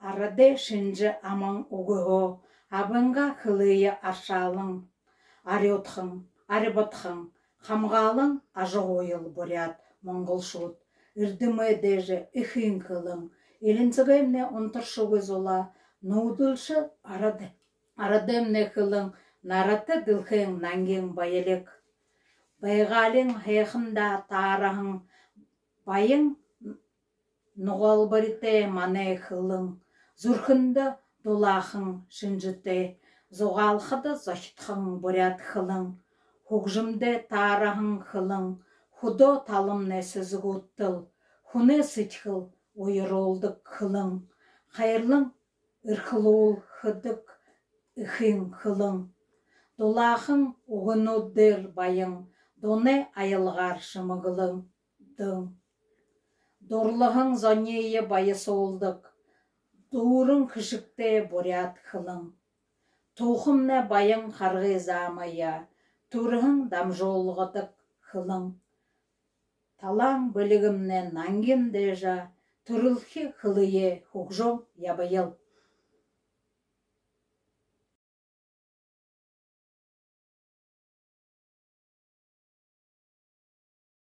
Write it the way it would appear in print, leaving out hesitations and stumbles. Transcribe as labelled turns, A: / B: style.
A: Araде шинжі аман уғығы, абынға хылые аршалың, арётхың, арыбатхың, хамғалың ажы ойыл бұрят, моңғыл шут, үрдімі дежі үхін кылың, елінцігімне ұнтыршығы зола, нудылшы арадымне кылың, нараты дылхың наңген байылық. Байғалың хейхында тарахың, байың нұғал барите мане кылың, зұрхында долахың шынжыте, зоғалқыды зашытхың бұрят кылың, хуғжымды тарахың кылың, худо талым нәсізі ғуттыл, хуны сычхыл ойыролдық кылың, қайырлың ұрқылуыл хыдық үхін кылың, долахың уғынудыр байың, доны айылғар шымығылың дың. Дорлығың зонейі байы солдық, дұрың кішікте бұрят қылың. Тоқымны байың қарғы замая, тұрғың дамжолғыдық қылың. Талаң бөлігімні наңген дежа, тұрылхи қылые хуқжол ябайыл.